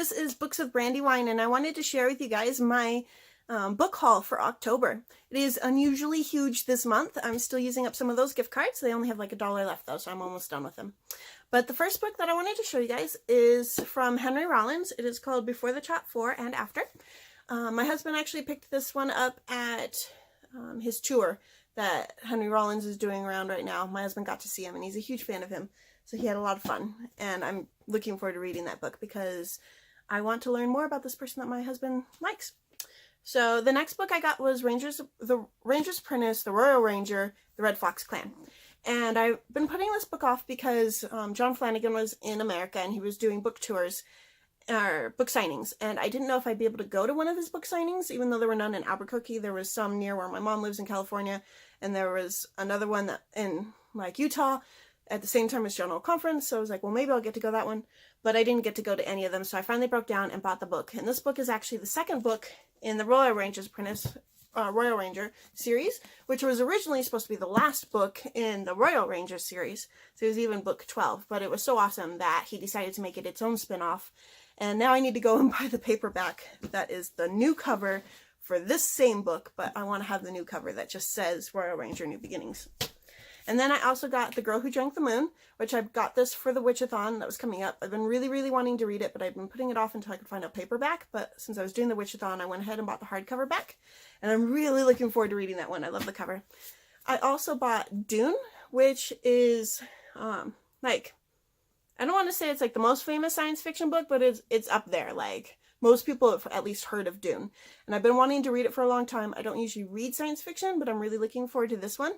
This is Books with Brandywine, and I wanted to share with you guys my book haul for October. It is unusually huge this month. I'm still using up some of those gift cards. They only have like $1 left though, so I'm almost done with them. But the first book that I wanted to show you guys is from Henry Rollins. It is called Before the Before and After. My husband actually picked this one up at his tour that Henry Rollins is doing around right now. My husband got to see him, and he's a huge fan of him. So he had a lot of fun, and I'm looking forward to reading that book because I want to learn more about this person that my husband likes. So the next book I got was The Ranger's Apprentice, The Royal Ranger, The Red Fox Clan. And I've been putting this book off because John Flanagan was in America and he was doing book tours, or book signings. And I didn't know if I'd be able to go to one of his book signings, even though there were none in Albuquerque. There was some near where my mom lives in California, and there was another one that in like Utah at the same time as General Conference. So I was like, well, maybe I'll get to go that one. But I didn't get to go to any of them. So I finally broke down and bought the book. And this book is actually the second book in the Royal Ranger's Apprentice, Royal Ranger series, which was originally supposed to be the last book in the Royal Ranger series. So it was even book 12. But it was so awesome that he decided to make it its own spin-off. And now I need to go and buy the paperback that is the new cover for this same book. But I want to have the new cover that just says Royal Ranger New Beginnings. And then I also got The Girl Who Drank the Moon, which I got this for the Witchathon that was coming up. I've been really, really wanting to read it, but I've been putting it off until I could find a paperback. But since I was doing the Witchathon, I went ahead and bought the hardcover back. And I'm really looking forward to reading that one. I love the cover. I also bought Dune, which is, like, I don't want to say it's like the most famous science fiction book, but it's up there. Like, most people have at least heard of Dune. And I've been wanting to read it for a long time. I don't usually read science fiction, but I'm really looking forward to this one.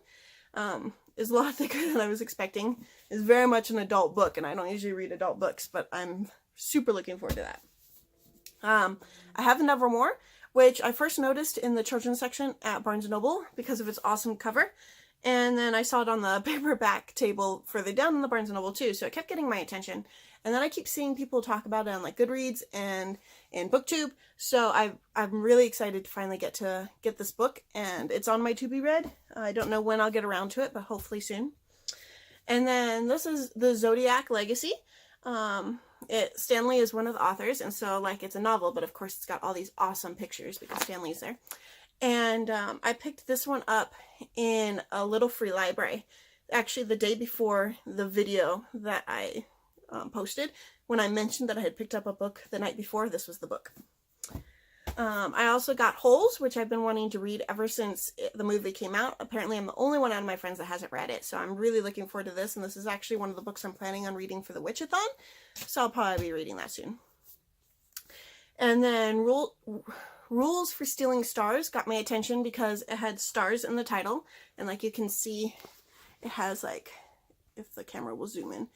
Is a lot thicker than I was expecting. It's very much an adult book, and I don't usually read adult books, but I'm super looking forward to that. I have the Nevermoor, which I first noticed in the children's section at Barnes & Noble because of its awesome cover. And then I saw it on the paperback table further down in the Barnes & Noble too, so it kept getting my attention. And then I keep seeing people talk about it on like Goodreads and in BookTube, so I'm really excited to finally get this book, and it's on my to-be read. I don't know when I'll get around to it, but hopefully soon. And then this is the Zodiac Legacy. Stanley is one of the authors, and so like it's a novel, but of course it's got all these awesome pictures because Stanley's there. And I picked this one up in a little free library, actually the day before the video that I posted. When I mentioned that I had picked up a book the night before, this was the book. I also got Holes, which I've been wanting to read ever since the movie came out. Apparently I'm the only one out of my friends that hasn't read it, so I'm really looking forward to this, and this is actually one of the books I'm planning on reading for the Witchathon, so I'll probably be reading that soon. And then Rules for Stealing Stars got my attention because it had stars in the title, and like you can see, it has like, if the camera will zoom in,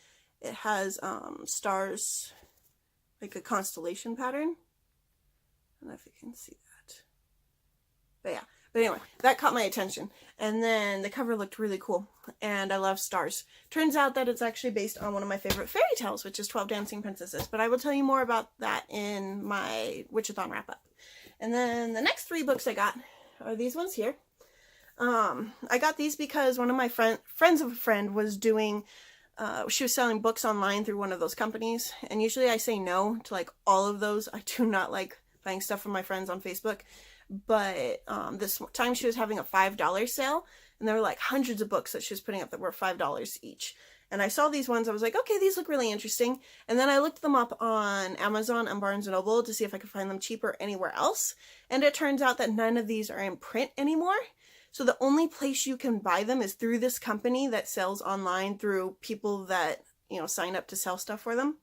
it has stars, like a constellation pattern. I don't know if you can see that. But yeah. But anyway, that caught my attention. And then the cover looked really cool. And I love stars. Turns out that it's actually based on one of my favorite fairy tales, which is 12 Dancing Princesses. But I will tell you more about that in my Witchathon wrap-up. And then the next 3 books I got are these ones here. I got these because one of my friends of a friend was doing... she was selling books online through one of those companies, and usually I say no to like all of those. I do not like buying stuff from my friends on Facebook, but this time she was having a $5 sale, and there were like hundreds of books that she was putting up that were $5 each. And I saw these ones, I was like, okay, these look really interesting. And then I looked them up on Amazon and Barnes & Noble to see if I could find them cheaper anywhere else. And it turns out that none of these are in print anymore. So the only place you can buy them is through this company that sells online through people that, you know, sign up to sell stuff for them.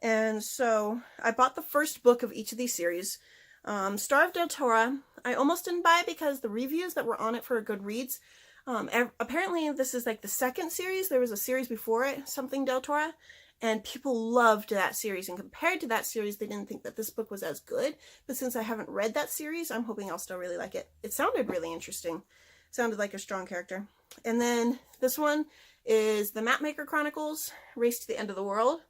And so I bought the first book of each of these series. Star of Deltora, I almost didn't buy because the reviews that were on it for Goodreads, apparently this is like the second series. There was a series before it, something Deltora, and people loved that series. And compared to that series, they didn't think that this book was as good. But since I haven't read that series, I'm hoping I'll still really like it. It sounded really interesting. It sounded like a strong character. And then this one is the Mapmaker Chronicles, Race to the End of the World.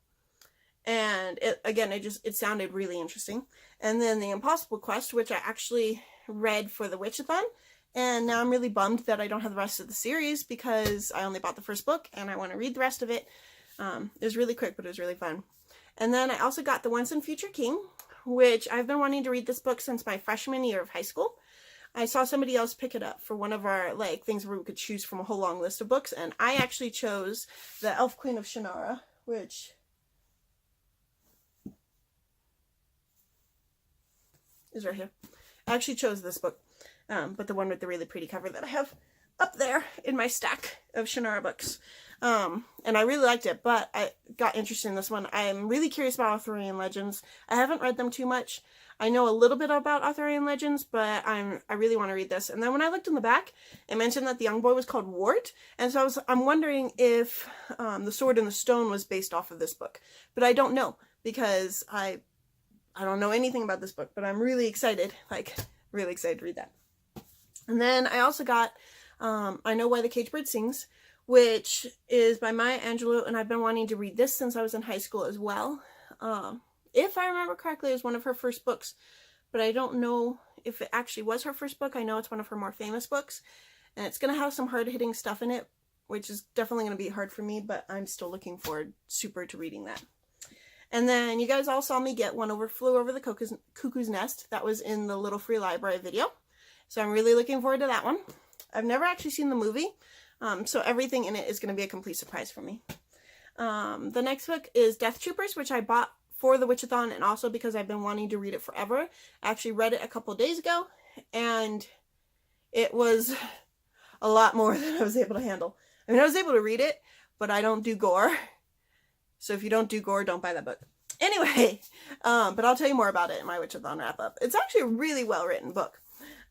And it sounded really interesting. And then the Impossible Quest, which I actually read for the Witchathon. And now I'm really bummed that I don't have the rest of the series because I only bought the first book and I want to read the rest of it. It was really quick, but it was really fun. And then I also got The Once and Future King, which I've been wanting to read this book since my freshman year of high school. I saw somebody else pick it up for one of our like things where we could choose from a whole long list of books, and I actually chose The Elf Queen of Shannara, which is right here. I actually chose this book, but the one with the really pretty cover that I have up there in my stack of Shannara books. And I really liked it, but I got interested in this one. I'm really curious about Arthurian legends. I haven't read them too much. I know a little bit about Arthurian legends, but I really want to read this. And then when I looked in the back, it mentioned that the young boy was called Wart, and so I'm wondering if The Sword in the Stone was based off of this book. But I don't know, because I don't know anything about this book, but I'm really excited, like really excited to read that. And then I also got I Know Why the Caged Bird Sings, which is by Maya Angelou, and I've been wanting to read this since I was in high school as well. If I remember correctly, it was one of her first books, but I don't know if it actually was her first book. I know it's one of her more famous books, and it's going to have some hard-hitting stuff in it, which is definitely going to be hard for me, but I'm still looking forward super to reading that. And then you guys all saw me get Flew Over the Cuckoo's Nest. That was in the Little Free Library video, so I'm really looking forward to that one. I've never actually seen the movie, so everything in it is going to be a complete surprise for me. The next book is Death Troopers, which I bought for the Witchathon and also because I've been wanting to read it forever. I actually read it a couple days ago, and it was a lot more than I was able to handle. I mean, I was able to read it, but I don't do gore. So if you don't do gore, don't buy that book. Anyway, but I'll tell you more about it in my Witchathon wrap-up. It's actually a really well-written book.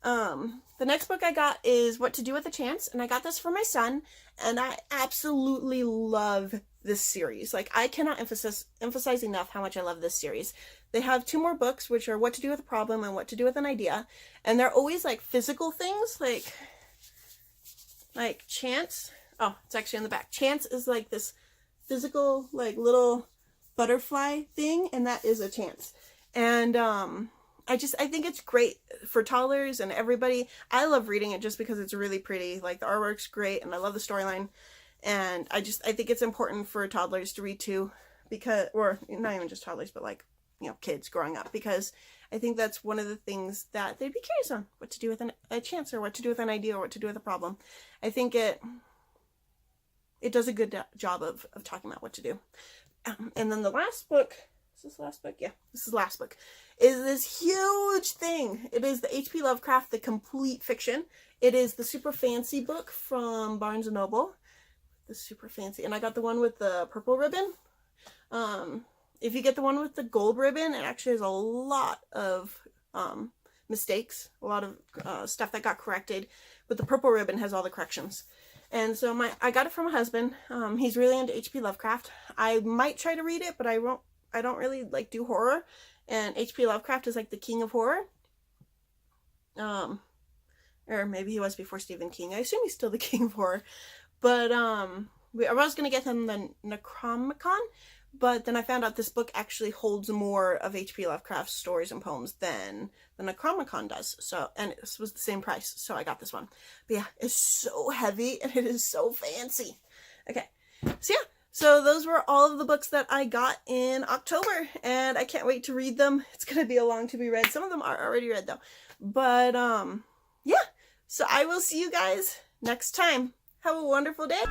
The next book I got is What to Do with a Chance, and I got this for my son, and I absolutely love this series. Like, I cannot emphasize enough how much I love this series. They have 2 more books, which are What to Do with a Problem and What to Do with an Idea, and they're always like physical things, like Chance. Oh, it's actually in the back. Chance is like this physical, like, little butterfly thing, and that is a chance. And I think it's great for toddlers and everybody. I love reading it just because it's really pretty. Like, the artwork's great, and I love the storyline. And I think it's important for toddlers to read too, because, or not even just toddlers, but like, you know, kids growing up, because I think that's one of the things that they'd be curious on, what to do with a chance, or what to do with an idea, or what to do with a problem. I think it does a good job of talking about what to do. And then the last book, is this the last book? Yeah, this is the last book, is this huge thing. It is the H.P. Lovecraft, The Complete Fiction. It is the super fancy book from Barnes & Noble. The super fancy. And I got the one with the purple ribbon. If you get the one with the gold ribbon, it actually has a lot of mistakes, a lot of stuff that got corrected, but the purple ribbon has all the corrections. And so I got it from my husband. He's really into H.P. Lovecraft. I might try to read it, but I don't really like do horror, and H.P. Lovecraft is like the king of horror. Or maybe he was before Stephen King. I assume he's still the king of horror. But I was going to get him the Necronomicon, but then I found out this book actually holds more of H.P. Lovecraft's stories and poems than the Necronomicon does. So, and it was the same price, so I got this one. But yeah, it's so heavy and it is so fancy. Okay, so yeah. So those were all of the books that I got in October, and I can't wait to read them. It's going to be a long to be read. Some of them are already read though. But yeah, so I will see you guys next time. Have a wonderful day.